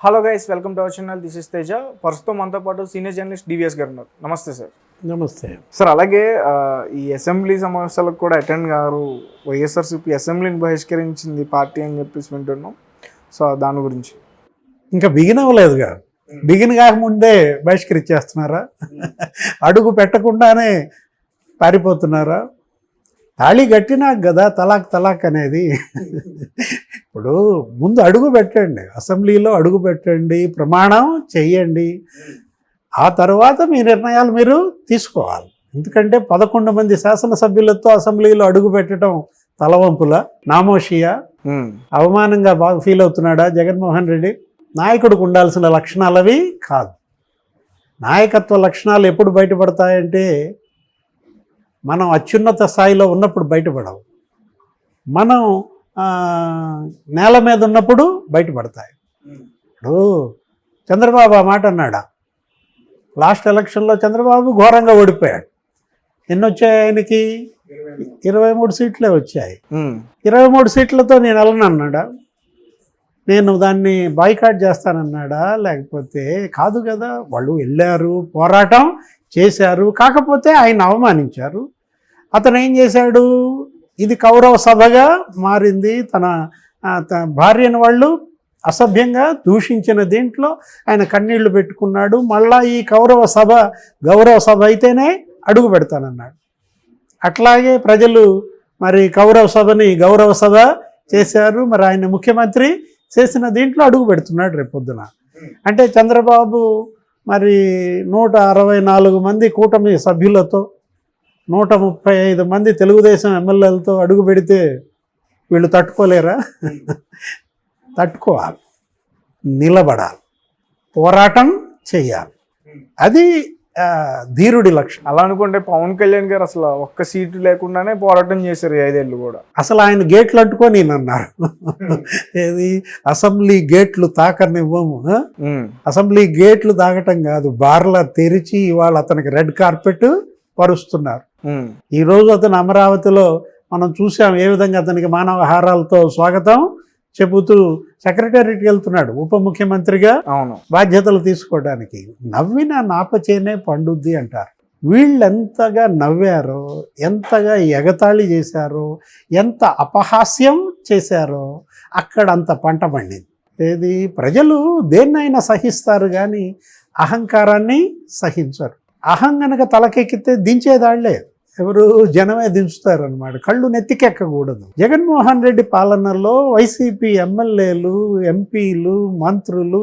Hello guys, welcome to our channel. This is Teja. ప్రస్తుతం మనతో పాటు సీనియర్ జర్నలిస్ట్ డివిఎస్ గారు ఉన్నారు. నమస్తే సార్. నమస్తే సార్, అలాగే ఈ అసెంబ్లీ సమావేశాలకు కూడా అటెండ్ గారు. వైఎస్ఆర్సీపీ అసెంబ్లీని బహిష్కరించింది పార్టీ అని చెప్పేసి వింటున్నాం. సో దాని గురించి ఇంకా బిగిన్ అవ్వలేదుగా. బిగిన్ కాకముందే బహిష్కరించేస్తున్నారా? అడుగు పెట్టకుండానే పారిపోతున్నారా? తాళి కట్టినాక కదా తలాక్ అనేది. ఇప్పుడు ముందు అడుగు పెట్టండి, అసెంబ్లీలో అడుగు పెట్టండి, ప్రమాణం చెయ్యండి. ఆ తర్వాత మీ నిర్ణయాలు మీరు తీసుకోవాలి. ఎందుకంటే 11 మంది శాసనసభ్యులతో అసెంబ్లీలో అడుగు పెట్టడం తలవంపుల నామోషియా, అవమానంగా బాగా ఫీల్ అవుతున్నాడా జగన్మోహన్ రెడ్డి? నాయకుడికి ఉండాల్సిన లక్షణాలు అవి కాదు. నాయకత్వ లక్షణాలు ఎప్పుడు బయటపడతాయంటే మనం అత్యున్నత స్థాయిలో ఉన్నప్పుడు బయటపడవు, మనం నేల మీద ఉన్నప్పుడు బయటపడతాయి. ఇప్పుడు చంద్రబాబు ఆ మాట అన్నాడా? లాస్ట్ ఎలక్షన్లో చంద్రబాబు ఘోరంగా ఓడిపోయాడు. ఎన్ని వచ్చాయి ఆయనకి? 23 సీట్లే వచ్చాయి. 23 సీట్లతో నేను వెళ్ళనన్నాడా? నేను దాన్ని బాయ్కాట్ చేస్తానన్నాడా? లేకపోతే కాదు కదా. వాళ్ళు వెళ్ళారు, పోరాటం చేశారు. కాకపోతే ఆయన అవమానించారు. అతను ఏం చేశాడు? ఇది కౌరవ సభగా మారింది. తన భార్యను వాళ్ళు అసభ్యంగా దూషించిన దీంట్లో ఆయన కన్నీళ్లు పెట్టుకున్నాడు. మళ్ళా ఈ గౌరవ సభ అయితేనే అడుగు పెడతానన్నాడు. అట్లాగే ప్రజలు మరి గౌరవ సభ చేశారు. మరి ఆయన ముఖ్యమంత్రి చేసిన దీంట్లో అడుగు పెడుతున్నాడు రేపొద్దున. అంటే చంద్రబాబు మరి 164 మంది కూటమి సభ్యులతో 135 మంది తెలుగుదేశం ఎమ్మెల్యేలతో అడుగు పెడితే వీళ్ళు తట్టుకోలేరా? తట్టుకోవాలి, నిలబడాలి, పోరాటం చెయ్యాలి. అది ధీరుడి లక్ష్యం. అలా అనుకుంటే పవన్ కళ్యాణ్ గారు అసలు ఒక్క సీటు లేకుండానే పోరాటం చేశారు 5 ఏళ్ళు కూడా. అసలు ఆయన గేట్లు అంటుకొని అన్నారు, ఏది అసెంబ్లీ గేట్లు తాకనివ్వము. అసెంబ్లీ గేట్లు తాగటం కాదు, బార్లా తెరిచి ఇవాళ అతనికి రెడ్ కార్పెట్ పరుస్తున్నారు. ఈరోజు అతను అమరావతిలో మనం చూసాం ఏ విధంగా అతనికి మానవహారాలతో స్వాగతం చెబుతూ సెక్రటేరియట్కి వెళ్తున్నాడు ఉప ముఖ్యమంత్రిగా బాధ్యతలు తీసుకోవడానికి. నవ్విన నాపచేనే పండుద్ది అంటారు. వీళ్ళు ఎంతగా నవ్వారో, ఎంతగా ఎగతాళి చేశారో, ఎంత అపహాస్యం చేశారో అక్కడ అంత పంట పండింది. ఏది ప్రజలు దేన్నైనా సహిస్తారు కానీ అహంకారాన్ని సహించరు. అహం గనక తలకెక్కితే దించేదాళ్లే ఎవరు? జనమే దించుతారనమాట. కళ్ళు నెత్తికెక్కకూడదు. జగన్మోహన్ రెడ్డి పాలనలో వైసీపీ ఎమ్మెల్యేలు, ఎంపీలు, మంత్రులు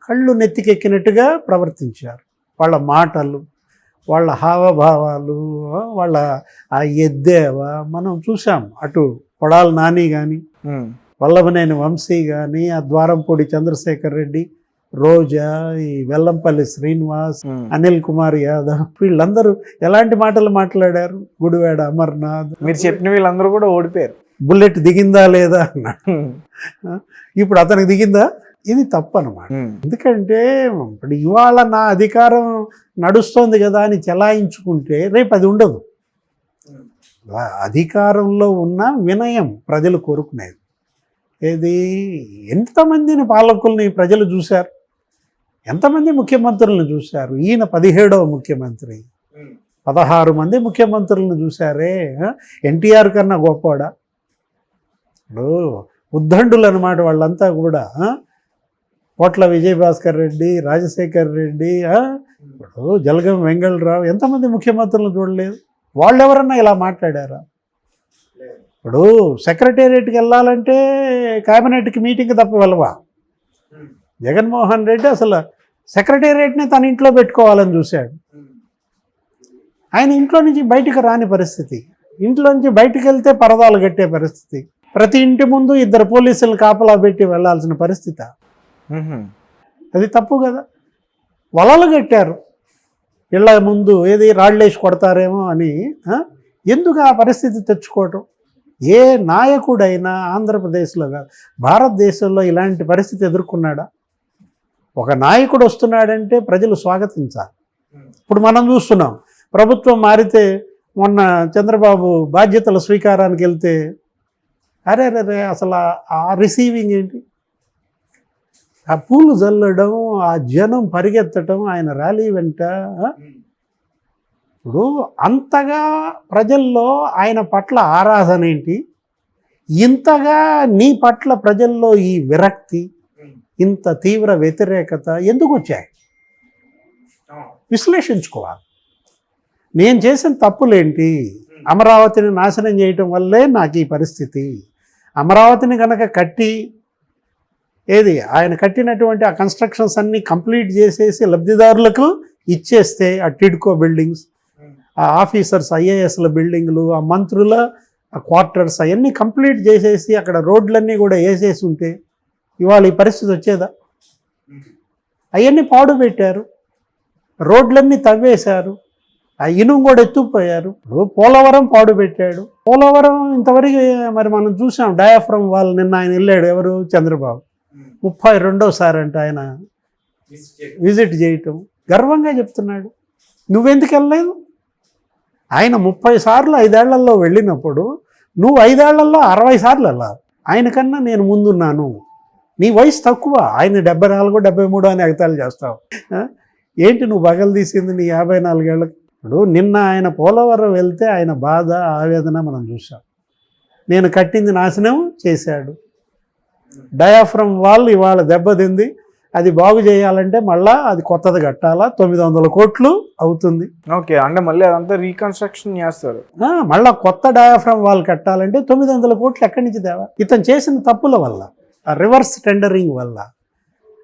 కళ్ళు నెత్తికెక్కినట్టుగా ప్రవర్తించారు. వాళ్ళ మాటలు, వాళ్ళ హావభావాలు, వాళ్ళ ఆ ఎద్దేవా మనం చూసాం. అటు కొడాలి నాని కానీ, వల్లభనేని వంశీ కానీ, ఆ ద్వారంపూడి చంద్రశేఖర్ రెడ్డి, రోజా, ఈ వెల్లంపల్లి శ్రీనివాస్, అనిల్ కుమార్ యాదవ్, వీళ్ళందరూ ఎలాంటి మాటలు మాట్లాడారు? గుడివాడ అమర్నాథ్, మీరు చెప్పిన వీళ్ళందరూ కూడా ఓడిపోయారు. బుల్లెట్ దిగిందా లేదా అన్నాడు. ఇప్పుడు అతనికి దిగిందా? ఇది తప్పు అనమాట. ఎందుకంటే ఇప్పుడు ఇవాళ నా అధికారం నడుస్తోంది కదా అని చెలాయించుకుంటే రేపు అది ఉండదు. అధికారంలో ఉన్న వినయం ప్రజలు కోరుకునేది. ఏది ఎంతమందిని పాలకుల్ని ప్రజలు చూశారు, ఎంతమంది ముఖ్యమంత్రులను చూశారు. ఈయన 17వ ముఖ్యమంత్రి, 16 మంది ముఖ్యమంత్రులను చూశారే. ఎన్టీఆర్ కన్నా గొప్పవాడా? ఇప్పుడు ఉద్దండులు అనమాట వాళ్ళంతా కూడా. కోట్ల విజయభాస్కర్ రెడ్డి, రాజశేఖర్ రెడ్డి, ఇప్పుడు జలగం వెంగళరావు, ఎంతమంది ముఖ్యమంత్రులను చూడలేదు. వాళ్ళు ఎవరన్నా ఇలా మాట్లాడారా? ఇప్పుడు సెక్రటేరియట్కి వెళ్ళాలంటే క్యాబినెట్కి మీటింగ్ తప్ప వెళ్ళవా? జగన్మోహన్ రెడ్డి అసలు సెక్రటేరియట్ని తన ఇంట్లో పెట్టుకోవాలని చూశాడు. ఆయన ఇంట్లో నుంచి బయటకు రాని పరిస్థితి, ఇంట్లో నుంచి బయటకు వెళ్తే పరదాలు కట్టే పరిస్థితి, ప్రతి ఇంటి ముందు 2 పోలీసులు కాపలా పెట్టి వెళ్లాల్సిన పరిస్థితి. అది తప్పు కదా. వలలు కట్టారు ఇళ్ళ ముందు, ఏది రాళ్ళేసి కొడతారేమో అని. ఎందుకు ఆ పరిస్థితి తెచ్చుకోవటం? ఏ నాయకుడైనా ఆంధ్రప్రదేశ్లో కాదు భారతదేశంలో ఇలాంటి పరిస్థితి ఎదుర్కొన్నాడా? ఒక నాయకుడు వస్తున్నాడంటే ప్రజలు స్వాగతించాలి. ఇప్పుడు మనం చూస్తున్నాం, ప్రభుత్వం మారితే మొన్న చంద్రబాబు బాధ్యతల స్వీకారానికి వెళ్తే అరే అసలు ఆ రిసీవింగ్ ఏంటి? ఆ పూలు చల్లడం, ఆ జనం పరిగెత్తడం ఆయన ర్యాలీ వెంట. ఇప్పుడు అంతగా ప్రజల్లో ఆయన పట్ల ఆరాధన ఏంటి, ఇంతగా నీ పట్ల ప్రజల్లో ఈ విరక్తి, ఇంత తీవ్ర వ్యతిరేకత ఎందుకు వచ్చాయి? విశ్లేషించుకోవాలి. నేను చేసిన తప్పులేంటి? అమరావతిని నాశనం చేయటం వల్లే నాకు ఈ పరిస్థితి. అమరావతిని కనుక కట్టి ఆయన కట్టినటువంటి ఆ కన్స్ట్రక్షన్స్ అన్నీ కంప్లీట్ చేసేసి లబ్ధిదారులకు ఇచ్చేస్తే, ఆ టిడ్కో బిల్డింగ్స్, ఆ ఆఫీసర్స్ ఐఏఎస్ల బిల్డింగ్లు, ఆ మంత్రుల క్వార్టర్స్ అవన్నీ కంప్లీట్ చేసేసి అక్కడ రోడ్లన్నీ కూడా వేసేసి ఉంటే ఇవాళ ఈ పరిస్థితి వచ్చేదా? అవన్నీ పాడు పెట్టారు, రోడ్లన్నీ తవ్వేశారు, ఆ ఇనుము కూడా ఎత్తుకుపోయారు. ఇప్పుడు పోలవరం పాడు పెట్టాడు. పోలవరం ఇంతవరకు మరి మనం చూసాం, డయాఫ్రమ్ వాల్ నిన్న ఆయన వెళ్ళాడు, ఎవరు? చంద్రబాబు. 32వ అంట ఆయన విజిట్ చేయటం, గర్వంగా చెప్తున్నాడు. నువ్వెందుకు వెళ్ళలేదు? ఆయన 30 సార్లు 5 ఏళ్లలో వెళ్ళినప్పుడు నువ్వు 5 ఏళ్లలో 60 సార్లు వెళ్ళాలి. ఆయనకన్నా నేను ముందున్నాను, నీ వయసు తక్కువ, ఆయన 74, 73 అని ఎగతాళి చేస్తావు. ఏంటి నువ్వు బగలు తీసింది నీ 54 ఏళ్ళకి? ఇప్పుడు నిన్న ఆయన పోలవరం వెళ్తే ఆయన బాధ, ఆవేదన మనం చూసాం. నేను కట్టింది నాశనం చేశాడు, డయాఫ్రమ్ వాల్ ఇవాళ దెబ్బతింది, అది బాగు చేయాలంటే మళ్ళీ అది కొత్తది కట్టాలా, 900 కోట్లు అవుతుంది. ఓకే, అంటే మళ్ళీ అదంతా రీకన్స్ట్రక్షన్ చేస్తారు. మళ్ళీ కొత్త డయాఫ్రమ్ వాల్ కట్టాలంటే 900 కోట్లు ఎక్కడి నుంచి తేవా? ఇతను చేసిన తప్పుల వల్ల, ఆ రివర్స్ టెండరింగ్ వల్ల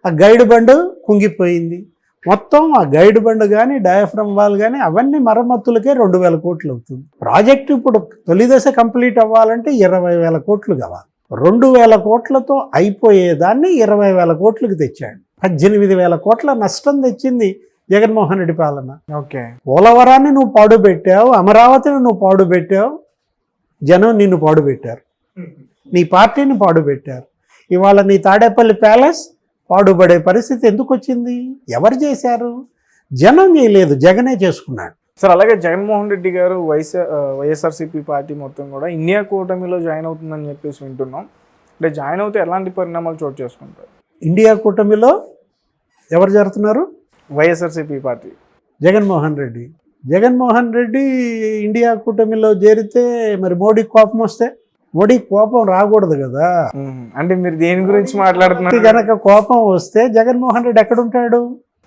ఆ గైడ్ బండ్ కుంగిపోయింది. మొత్తం ఆ గైడ్ బండ్ కానీ డయాఫ్రమ్ వాల్ కానీ అవన్నీ మరమ్మతులకే 2000 కోట్లు అవుతుంది. ప్రాజెక్టు ఇప్పుడు తొలి దశ కంప్లీట్ అవ్వాలంటే 20,000 కోట్లు కావాలి. 2,000 కోట్లతో అయిపోయేదాన్ని 20,000 కోట్లకు తెచ్చాడు. 18,000 కోట్ల నష్టం తెచ్చింది జగన్మోహన్ రెడ్డి పాలన. ఓకే, పోలవరాన్ని నువ్వు పాడు పెట్టావు, అమరావతిని నువ్వు పాడు పెట్టావు, జనం నిన్ను పాడు పెట్టారు, నీ పార్టీని పాడు పెట్టారు. ఇవాళ నీ తాడేపల్లి ప్యాలెస్ పాడుపడే పరిస్థితి ఎందుకు వచ్చింది? ఎవరు చేశారు? జనం చేయలేదు, జగనే చేసుకున్నాడు. సార్, అలాగే జగన్మోహన్ రెడ్డి గారు వైఎస్ఆర్సీపీ పార్టీ మొత్తం కూడా ఇండియా కూటమిలో జాయిన్ అవుతుందని చెప్పేసి వింటున్నాం. అంటే జాయిన్ అవుతే ఎలాంటి పరిణామాలు చోటు చేసుకుంటారు? ఇండియా కూటమిలో ఎవరు చేరుతున్నారు? వైఎస్ఆర్సీపీ పార్టీ, జగన్మోహన్ రెడ్డి ఇండియా కూటమిలో చేరితే మరి మోడీకి కోపం వస్తే? మోడీకి కోపం రాకూడదు కదా. అంటే మీరు దేని గురించి మాట్లాడుతున్నారు? కనుక కోపం వస్తే జగన్మోహన్ రెడ్డి ఎక్కడుంటాడు?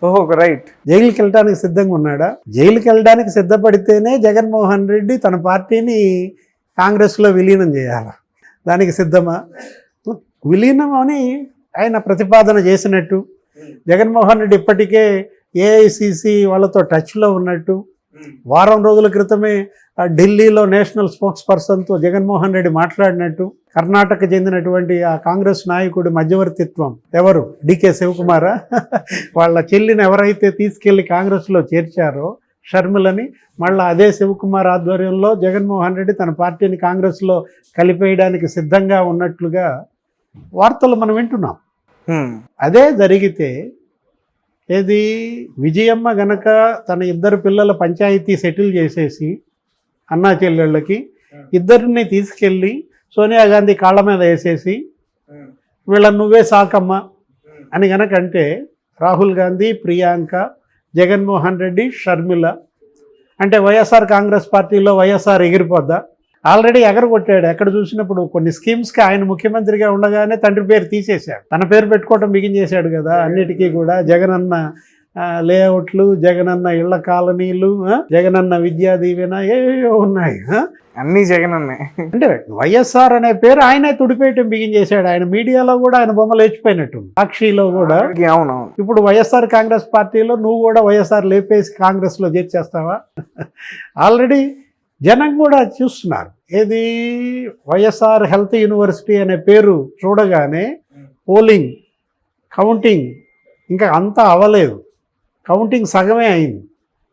ఓహో, రైట్. జైలుకి వెళ్ళడానికి సిద్ధంగా ఉన్నాడా? జైలుకి వెళ్ళడానికి సిద్ధపడితేనే జగన్మోహన్ రెడ్డి తన పార్టీని కాంగ్రెస్లో విలీనం చేయాలి. దానికి సిద్ధమా? విలీనం అని ఆయన ప్రతిపాదన చేసినట్టు, జగన్మోహన్ రెడ్డి ఇప్పటికే ఏఐసిసి వాళ్ళతో టచ్లో ఉన్నట్టు, వారం రోజుల క్రితమే ఢిల్లీలో నేషనల్ స్పోక్స్ పర్సన్తో జగన్మోహన్ రెడ్డి మాట్లాడినట్టు, కర్ణాటక చెందినటువంటి ఆ కాంగ్రెస్ నాయకుడి మధ్యవర్తిత్వం, ఎవరు? డికే శివకుమారా, వాళ్ళ చెల్లిని ఎవరైతే తీసుకెళ్లి కాంగ్రెస్లో చేర్చారో షర్మిలని, మళ్ళీ అదే శివకుమార్ ఆధ్వర్యంలో జగన్మోహన్ రెడ్డి తన పార్టీని కాంగ్రెస్లో కలిపేయడానికి సిద్ధంగా ఉన్నట్లుగా వార్తలు మనం వింటున్నాం. అదే జరిగితే విజయమ్మ గనక తన 2 పిల్లల పంచాయతీ సెటిల్ చేసేసి అన్నా చెల్లెళ్ళకి ఇద్దరిని తీసుకెళ్ళి సోనియా గాంధీ కాళ్ళ మీద వేసేసి వీళ్ళని నువ్వే సాకమ్మ అని గనక అంటే, రాహుల్ గాంధీ, ప్రియాంక, జగన్మోహన్ రెడ్డి, షర్మిల అంటే వైఎస్ఆర్ కాంగ్రెస్ పార్టీలో వైఎస్ఆర్ ఎగిరిపోద్దా? ఆల్రెడీ ఎగరగొట్టాడు. ఎక్కడ చూసినప్పుడు కొన్ని స్కీమ్స్కి ఆయన ముఖ్యమంత్రిగా ఉండగానే తండ్రి పేరు తీసేశాడు, తన పేరు పెట్టుకోవటం బిగించేశాడు కదా. అన్నిటికీ కూడా జగనన్న లేఅవుట్లు, జగనన్న ఇళ్ల కాలనీలు, జగనన్న విద్యా దీవెన ఏవో ఉన్నాయి, అన్నీ జగనన్నే. అంటే వైఎస్ఆర్ అనే పేరు ఆయనే తుడిపేయటం బిగించేశాడు. ఆయన మీడియాలో కూడా ఆయన బొమ్మలు లేచిపోయినట్టు, సాక్షిలో కూడా. ఇప్పుడు వైఎస్ఆర్ కాంగ్రెస్ పార్టీలో నువ్వు కూడా వైఎస్ఆర్ లేపేసి కాంగ్రెస్లో చేర్చేస్తావా? ఆల్రెడీ జనం కూడా చూస్తున్నారు. వైఎస్ఆర్ హెల్త్ యూనివర్సిటీ అనే పేరు చూడగానే పోలింగ్, కౌంటింగ్ ఇంకా అంతా అవ్వలేదు, కౌంటింగ్ సగమే అయింది.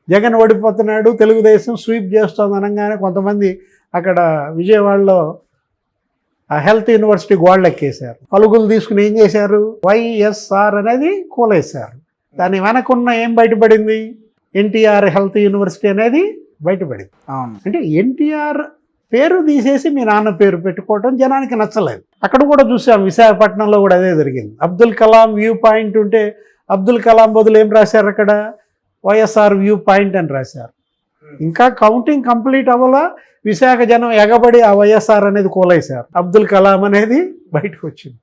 జగన్ ఓడిపోతున్నాడు, తెలుగుదేశం స్వీప్ చేస్తోంది అనగానే కొంతమంది అక్కడ విజయవాడలో ఆ హెల్త్ యూనివర్సిటీ గోడలు ఎక్కేశారు. పలుగులు తీసుకుని ఏం చేశారు? వైఎస్ఆర్ అనేది కూలేశారు. దాని వెనకున్న ఏం బయటపడింది? ఎన్టీఆర్ హెల్త్ యూనివర్సిటీ అనేది బయటపడింది. అంటే ఎన్టీఆర్ పేరు తీసేసి మీ నాన్న పేరు పెట్టుకోవడం జనానికి నచ్చలేదు. అక్కడ కూడా చూసాం, విశాఖపట్నంలో కూడా అదే జరిగింది. అబ్దుల్ కలాం వ్యూ పాయింట్ ఉంటే అబ్దుల్ కలాం బదులు ఏం రాశారు అక్కడ, వైఎస్ఆర్ వ్యూ పాయింట్ అని రాశారు. ఇంకా కౌంటింగ్ కంప్లీట్ అవ్వాలా, విశాఖ జనం ఎగబడి ఆ వైఎస్ఆర్ అనేది కోలేశారు, అబ్దుల్ కలాం అనేది బయటకు వచ్చింది.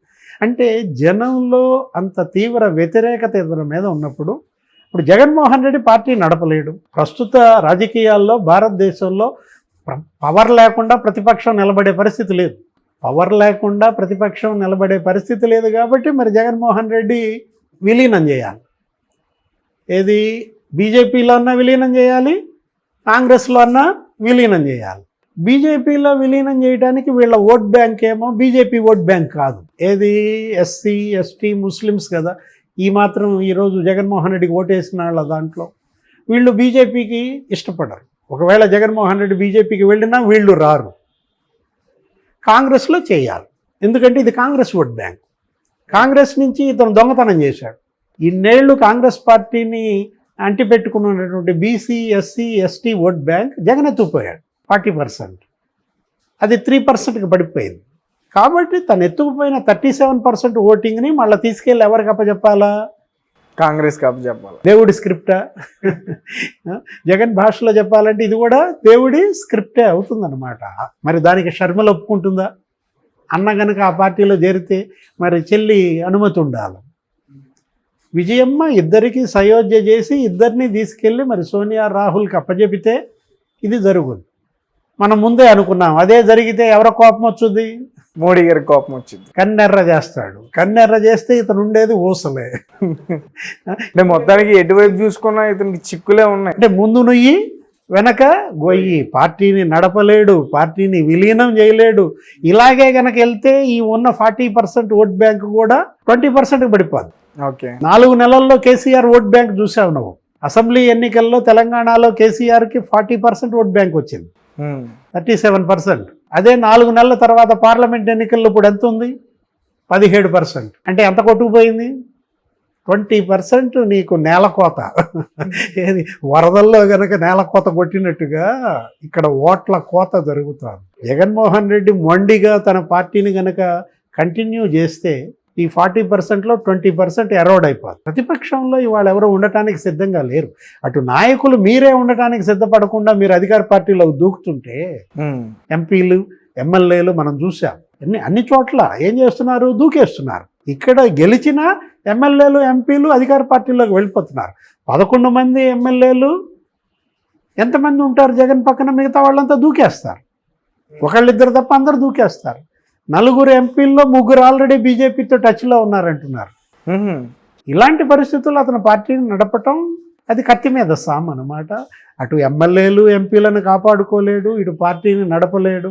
అంటే జనంలో అంత తీవ్ర వ్యతిరేకత ఇతని మీద ఉన్నప్పుడు ఇప్పుడు జగన్మోహన్ రెడ్డి పార్టీ నడపలేడు. ప్రస్తుత రాజకీయాల్లో భారతదేశంలో పవర్ లేకుండా ప్రతిపక్షం నిలబడే పరిస్థితి లేదు. పవర్ లేకుండా ప్రతిపక్షం నిలబడే పరిస్థితి లేదు కాబట్టి మరి జగన్మోహన్ రెడ్డి విలీనం చేయాలి. ఏది, బీజేపీలో అన్నా విలీనం చేయాలి, కాంగ్రెస్లో అన్నా విలీనం చేయాలి. బీజేపీలో విలీనం చేయడానికి వీళ్ళ ఓట్ బ్యాంక్ ఏమో బీజేపీ ఓట్ బ్యాంక్ కాదు. ఏది, ఎస్సీ ఎస్టీ ముస్లిమ్స్ కదా. ఈ మాత్రం ఈరోజు జగన్మోహన్ రెడ్డికి ఓటేసిన వాళ్ళ దాంట్లో వీళ్ళు బీజేపీకి ఇష్టపడరు. ఒకవేళ జగన్మోహన్ రెడ్డి బీజేపీకి వెళ్ళినా వీళ్ళు రారు. కాంగ్రెస్లో చేయాలి, ఎందుకంటే ఇది కాంగ్రెస్ ఓట్ బ్యాంక్. కాంగ్రెస్ నుంచి ఇతను దొంగతనం చేశాడు. ఇన్నేళ్లు కాంగ్రెస్ పార్టీని అంటిపెట్టుకున్నటువంటి BC SC ST vote bank Jagan ఎత్తుకుపోయాడు 40%. అది 3%కి పడిపోయింది. కాబట్టి తను ఎత్తుకుపోయిన 37% ఓటింగ్ని మళ్ళీ తీసుకెళ్ళి ఎవరికి అప్పచెప్పాలా, కాంగ్రెస్ కప్ చెప్పాలి. దేవుడి స్క్రిప్టా? జగన్ భాషలో చెప్పాలంటే ఇది కూడా దేవుడి స్క్రిప్టే అవుతుందన్నమాట. మరి దానికి షర్మిల ఒప్పుకుంటుందా? అన్న కనుక ఆ పార్టీలో చేరితే మరి చెల్లి అనుమతి ఉండాలి. విజయమ్మ ఇద్దరికి సయోధ్య చేసి ఇద్దరిని తీసుకెళ్ళి మరి సోనియా రాహుల్కి అప్పచెపితే ఇది జరుగుతుంది. మనం ముందే అనుకున్నాం, అదే జరిగితే ఎవరి కోపం వచ్చుద్ది? మోడీ గారికి కోపం వచ్చింది. కన్నెర్ర చేస్తాడు. కన్నెర్ర చేస్తే ఇతను ఉండేది ఊసలే. అంటే మొత్తానికి ఎటువైపు చూసుకున్నా ఇతనికి చిక్కులే ఉన్నాయి. అంటే ముందు నుయ్యి వెనక గొయ్యి. పార్టీని నడపలేడు, పార్టీని విలీనం చేయలేడు. ఇలాగే కనుక వెళ్తే ఈ ఉన్న 40% ఓట్ బ్యాంక్ కూడా 20%కి పడిపోద్ది. ఓకే, 4 నెలల్లో కేసీఆర్ ఓట్ బ్యాంక్ చూసావు నువ్వు. అసెంబ్లీ ఎన్నికల్లో తెలంగాణలో కేసీఆర్కి 40% ఓట్ బ్యాంక్ వచ్చింది, 37%. అదే 4 నెలల తర్వాత పార్లమెంట్ ఎన్నికల్లో ఇప్పుడు ఎంత ఉంది? 17%. అంటే ఎంత కొట్టుకుపోయింది? 20% నీకు నేలకోత. ఏది, వరదల్లో కనుక నేలకోత కొట్టినట్టుగా ఇక్కడ ఓట్ల కోత జరుగుతుంది. జగన్మోహన్ రెడ్డి మొండిగా తన పార్టీని కనుక కంటిన్యూ చేస్తే ఈ 40%లో 20% ఎరోడ్ అయిపోతుంది. ప్రతిపక్షంలో ఇవాళ ఎవరు ఉండటానికి సిద్ధంగా లేరు. అటు నాయకులు మీరే ఉండటానికి సిద్ధపడకుండా మీరు అధికార పార్టీలో దూకుతుంటే ఎంపీలు ఎమ్మెల్యేలు మనం చూసాం. అన్ని చోట్ల ఏం చేస్తున్నారు? దూకేస్తున్నారు. ఇక్కడ గెలిచిన ఎమ్మెల్యేలు ఎంపీలు అధికార పార్టీలోకి వెళ్ళిపోతున్నారు. 11 మంది ఎమ్మెల్యేలు ఎంతమంది ఉంటారు జగన్ పక్కన? మిగతా వాళ్ళంతా దూకేస్తారు. ఒకళ్ళిద్దరు తప్ప అందరు దూకేస్తారు. 4 ఎంపీల్లో 3 ఆల్రెడీ బీజేపీతో టచ్లో ఉన్నారంటున్నారు. ఇలాంటి పరిస్థితుల్లో అతను పార్టీని నడపటం అది కత్తి మీద సామ్ అన్నమాట. అటు ఎమ్మెల్యేలు ఎంపీలను కాపాడుకోలేడు, ఇటు పార్టీని నడపలేడు.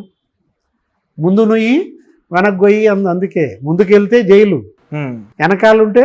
ముందు నుయ్యి వెనక్కి గొయ్యి. అందుకే ముందుకెళ్తే జైలు, వెనకాలంటే